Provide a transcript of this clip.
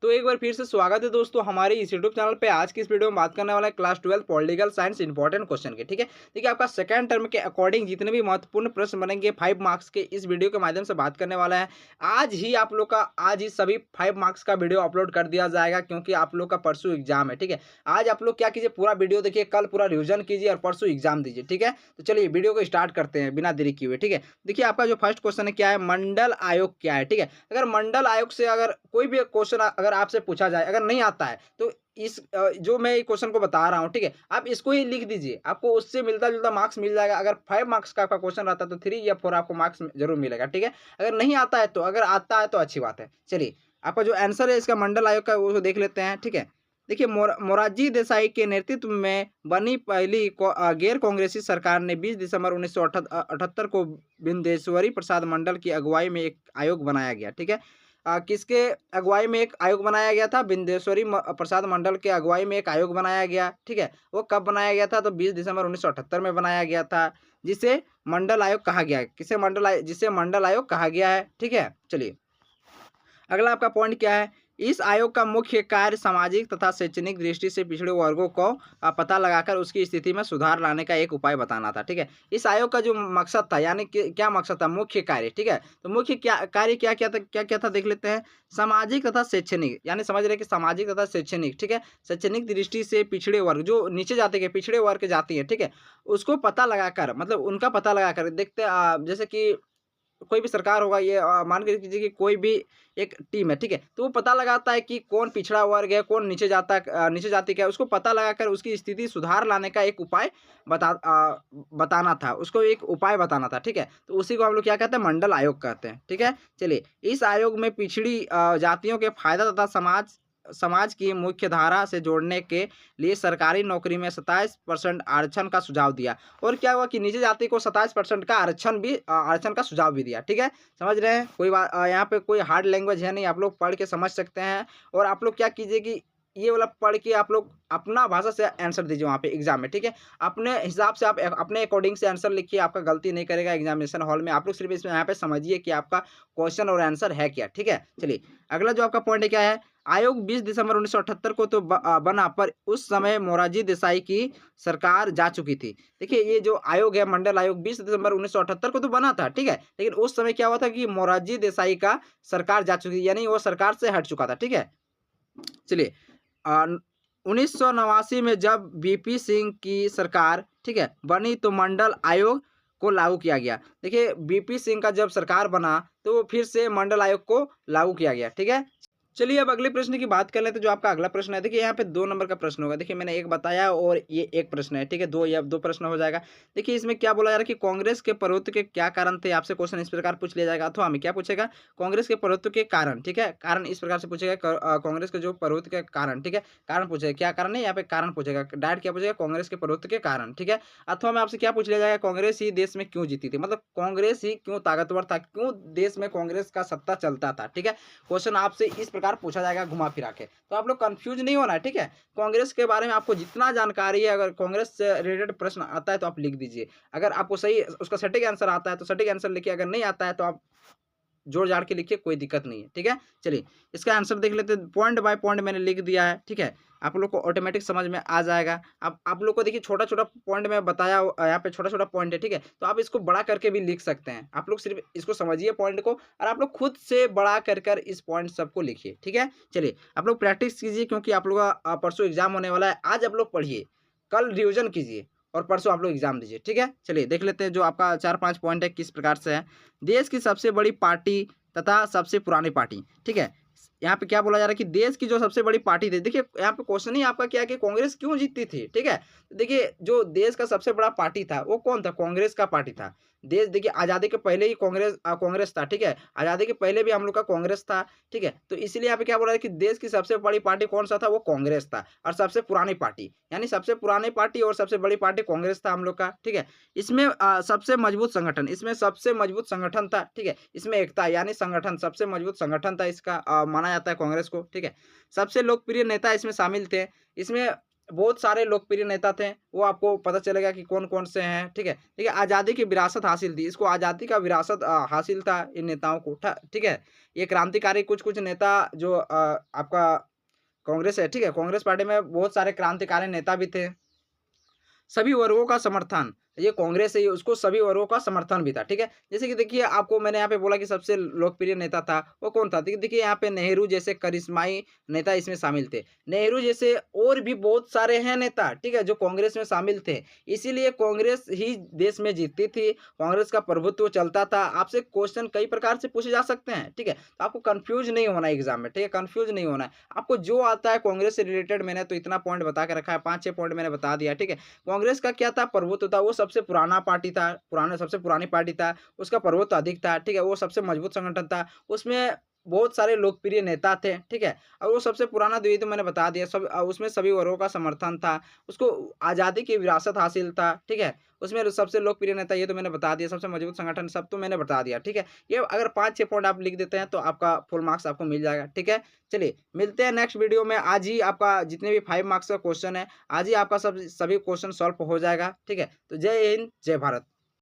तो एक बार फिर से स्वागत है दोस्तों हमारे इस यूट्यूब चैनल पे। आज की इस वीडियो में बात करने वाला है class 12 political science important question के। ठीक है, देखिए आपका सेकंड टर्म के अकॉर्डिंग जितने भी महत्वपूर्ण प्रश्न बनेंगे 5 मार्क्स के, इस वीडियो के माध्यम से बात करने वाला है। आज ही आप लोग का आज ही सभी 5 मार्क्स का वीडियो अपलोड कर दिया जाएगा, क्योंकि आप लोग का परसों एग्जाम है। ठीक है, आज आप लोग क्या कीजिए, पूरा वीडियो देखिए, कल पूरा रिविजन कीजिए और परसों एग्जाम दीजिए। ठीक है, तो चलिए वीडियो को स्टार्ट करते हैं बिना देरी किए हुए। ठीक है, देखिए आपका जो फर्स्ट क्वेश्चन है क्या है, मंडल आयोग क्या है। ठीक है, अगर मंडल आयोग से अगर कोई भी क्वेश्चन अगर आपसे पूछा जाए, अगर नहीं आता है तो इस जो मैं क्वेश्चन को बता रहा हूँ, ठीक है, आप इसको ही लिख दीजिए, आपको उससे मिलता जुलता मार्क्स मिल जाएगा। अगर 5 मार्क्स का आपका क्वेश्चन रहता है तो 3 या 4 आपको मार्क्स जरूर मिलेगा। ठीक है, अगर नहीं आता है तो, अगर आता है तो अच्छी बात है। चलिए आपका जो आंसर है इसका मंडल आयोग का वो देख लेते हैं। ठीक है, देखिए मोरारजी देसाई के नेतृत्व में बनी पहली गैर कांग्रेसी सरकार ने 20 दिसंबर 1978 को बिंदेश्वरी प्रसाद मंडल की अगुवाई में एक आयोग बनाया गया। ठीक है, किसके अगुवाई में एक आयोग बनाया गया था, बिंदेश्वरी प्रसाद मंडल के अगुवाई में एक आयोग बनाया गया। ठीक है, वो कब बनाया गया था, तो 20 दिसंबर 1978 में बनाया गया था, जिसे मंडल आयोग कहा गया है। जिसे मंडल आयोग कहा गया है। ठीक है, चलिए अगला आपका पॉइंट क्या है, इस आयोग का मुख्य कार्य सामाजिक तथा शैक्षणिक दृष्टि से पिछड़े वर्गों को पता लगाकर उसकी स्थिति में सुधार लाने का एक उपाय बताना था। ठीक है, इस आयोग का जो मकसद था, यानी कि क्या मकसद था, मुख्य कार्य। ठीक है, तो मुख्य क्या कार्य क्या क्या था देख लेते हैं। सामाजिक तथा शैक्षणिक, यानी समझ रहे हैं कि सामाजिक तथा शैक्षणिक, ठीक है, शैक्षणिक दृष्टि से पिछड़े वर्ग, जो नीचे जाति के पिछड़े वर्ग के जाति है, ठीक है, उसको पता लगाकर, मतलब उनका पता लगाकर देखते जैसे कि कोई भी सरकार होगा, ये मान के कीजिए कि कोई भी एक टीम है, ठीक है, तो वो पता लगाता है कि कौन पिछड़ा वर्ग है, कौन नीचे जाति का है, उसको पता लगाकर उसकी स्थिति सुधार लाने का एक उपाय बताना था, उसको एक उपाय बताना था। ठीक है, तो उसी को हम लोग क्या कहते हैं, मंडल आयोग कहते हैं। ठीक है, चलिए इस आयोग में पिछड़ी जातियों के फायदा तथा समाज समाज की मुख्य धारा से जोड़ने के लिए सरकारी नौकरी में 27% आरक्षण का सुझाव दिया। और क्या हुआ कि नीचे जाति को 27% का आरक्षण का सुझाव भी दिया। ठीक है, समझ रहे हैं, कोई बात यहाँ पे कोई हार्ड लैंग्वेज है नहीं, आप लोग पढ़ के समझ सकते हैं। और आप लोग क्या कीजिए कि ये वाला पढ़ के आप लोग अपना भाषा से आंसर दीजिए वहाँ पे एग्जाम में। ठीक है, अपने हिसाब से आप अपने अकॉर्डिंग से आंसर लिखिए, आपका गलती नहीं करेगा एग्जामिनेशन हॉल में। आप लोग सिर्फ इसमें यहाँ पे समझिए कि आपका क्वेश्चन और आंसर है क्या। ठीक है, चलिए अगला जो आपका पॉइंट है क्या है, आयोग 20 दिसंबर 1978 को तो बना, पर उस समय मोरारजी देसाई की सरकार जा चुकी थी। देखिए ये जो आयोग है, मंडल आयोग, 20 दिसंबर 1978 को तो बना था। ठीक है, लेकिन उस समय क्या हुआ था कि मोरारजी देसाई का सरकार जा चुकी थी, यानी वो सरकार से हट चुका था। ठीक है, चलिए 1989 में जब बीपी सिंह की सरकार, ठीक है, बनी तो मंडल आयोग को लागू किया गया। देखिए बीपी सिंह का जब सरकार बना तो फिर से मंडल आयोग को लागू किया गया। ठीक है, चलिए अब अगले प्रश्न की बात कर लेते हैं। जो आपका अगला प्रश्न है, देखिए यहाँ पे 2 नंबर का प्रश्न होगा। देखिए मैंने एक बताया और ये एक प्रश्न है। ठीक है, 2 या 2 प्रश्न हो जाएगा। देखिए इसमें क्या बोला जा रहा है कि कांग्रेस के प्रभुत्व के क्या कारण थे, आपसे क्वेश्चन इस प्रकार पूछ लिया जाएगा। अथवा हमें क्या पूछेगा, कांग्रेस के प्रभुत्व के कारण। ठीक है, कारण इस प्रकार से पूछेगा, कांग्रेस के जो प्रभुत्व के कारण। ठीक है, कारण पूछेगा, क्या कारण नहीं, यहाँ पे कारण पूछेगा, डायरेक्ट क्या पूछेगा, कांग्रेस के प्रभुत्व के कारण। ठीक है, अथवा में आपसे क्या पूछ लिया जाएगा, कांग्रेस ही देश में क्यों जीती थी, मतलब कांग्रेस ही क्यों ताकतवर था, क्यों देश में कांग्रेस का सत्ता चलता था। ठीक है, क्वेश्चन आपसे इस प्रकार पूछा जाएगा घुमा फिरा के, तो आप लोग कंफ्यूज नहीं होना है। ठीक है, कांग्रेस के बारे में आपको जितना जानकारी है, अगर कांग्रेस से रिलेटेड प्रश्न आता है तो आप लिख दीजिए। अगर आपको सही उसका सटीक आंसर आता है तो सटीक आंसर लिखिए, अगर नहीं आता है तो आप जोड़ जाड़ के लिखिए, कोई दिक्कत नहीं है। ठीक है, चलिए इसका आंसर देख लेते हैं। पॉइंट बाय पॉइंट मैंने लिख दिया है। ठीक है, आप लोग को ऑटोमेटिक समझ में आ जाएगा। अब आप लोग को देखिए छोटा छोटा पॉइंट में बताया, यहाँ पे छोटा छोटा पॉइंट है। ठीक है, तो आप इसको बड़ा करके भी लिख सकते हैं। आप लोग सिर्फ इसको समझिए पॉइंट को, और आप लोग खुद से बड़ा कर कर इस पॉइंट सबको लिखिए। ठीक है, चलिए आप लोग प्रैक्टिस कीजिए, क्योंकि आप लोग का परसों एग्जाम होने वाला है। आज आप लोग पढ़िए, कल रिविजन कीजिए और परसों आप लोग एग्जाम दीजिए। ठीक है, चलिए देख लेते हैं जो आपका 4-5 पॉइंट है किस प्रकार से है। देश की सबसे बड़ी पार्टी तथा सबसे पुरानी पार्टी। ठीक है, यहाँ पे क्या बोला जा रहा है कि देश की जो सबसे बड़ी पार्टी थी। देखिए यहाँ पे क्वेश्चन ही आपका क्या है कि कांग्रेस क्यों जीतती थी। ठीक है, देखिए जो देश का सबसे बड़ा पार्टी था वो कौन था, कांग्रेस का पार्टी था। देश देखिए आज़ादी के पहले ही कांग्रेस था। ठीक है, आज़ादी के पहले भी हम लोग का कांग्रेस था। ठीक है, तो इसीलिए यहाँ पे क्या बोला है कि देश की सबसे बड़ी पार्टी कौन सा था, वो कांग्रेस था। और सबसे पुरानी पार्टी, यानी सबसे पुरानी पार्टी और सबसे बड़ी पार्टी कांग्रेस था हम लोग का। ठीक है, इसमें सबसे मजबूत संगठन, इसमें सबसे मजबूत संगठन था। ठीक है, इसमें एकता यानी संगठन, सबसे मजबूत संगठन था इसका, माना जाता है कांग्रेस को। ठीक है, सबसे लोकप्रिय नेता इसमें शामिल थे। इसमें बहुत सारे लोकप्रिय नेता थे, वो आपको पता चलेगा कि कौन-कौन से हैं, ठीक है? ठीक है, आज़ादी की विरासत हासिल थी, इसको आज़ादी का विरासत हासिल था इन नेताओं को, ठीक है? ये क्रांतिकारी कुछ-कुछ नेता जो आपका कांग्रेस है, ठीक है? कांग्रेस पार्टी में बहुत सारे क्रांतिकारी नेता भी थे। सभी वर्गों का समर्थन, ये कांग्रेस है, ये उसको सभी वर्गों का समर्थन भी था, ठीक है? जैसे कि देखिए आपको मैंने यहाँ पे बोला कि सबसे लोकप्रिय नेता था, वो कौन था? देखिए यहाँ पे नेहरू जैसे करिश्माई नेता इसमें शामिल थे। नेहरू जैसे और भी बहुत सारे हैं नेता, ठीक है? जो कांग्रेस में शामिल थे। इसीलिए कांग्रेस ही देश में जीतती थी, कांग्रेस का प्रभुत्व चलता था। आपसे क्वेश्चन कई प्रकार से पूछे जा सकते हैं, ठीक है? तो आपको कन्फ्यूज़ नहीं होना है एग्ज़ाम में, ठीक है? कन्फ्यूज़ नहीं होना है। आपको जो आता है कांग्रेस से रिलेटेड मैंने तो इतना पॉइंट बता के रखा है, 5-6 पॉइंट मैंने बता दिया, ठीक है? कांग्रेस का क्या था प्रभुत्व था, वो सबसे पुराना पार्टी था, पुराना सबसे पुरानी पार्टी था, उसका प्रभुत्व अधिक था, ठीक है? वो सबसे मजबूत संगठन था, उसमें बहुत सारे लोकप्रिय नेता थे, ठीक है? और वो सबसे पुराना तो ये तो मैंने बता दिया उसमें सभी वर्गों का समर्थन था, उसको आज़ादी की विरासत हासिल था, ठीक है? उसमें सबसे लोकप्रिय नेता ये तो मैंने बता दिया, सबसे मजबूत संगठन सब तो मैंने बता दिया, ठीक है? ये अगर 5-6 पॉइंट आप लिख देते हैं तो आपका फुल मार्क्स आपको मिल जाएगा, ठीक है? चलिए, मिलते हैं नेक्स्ट वीडियो में। आज ही आपका जितने भी 5 मार्क्स का क्वेश्चन है, आज ही आपका सब सभी क्वेश्चन सॉल्व हो जाएगा, ठीक है? तो जय हिंद, जय भारत।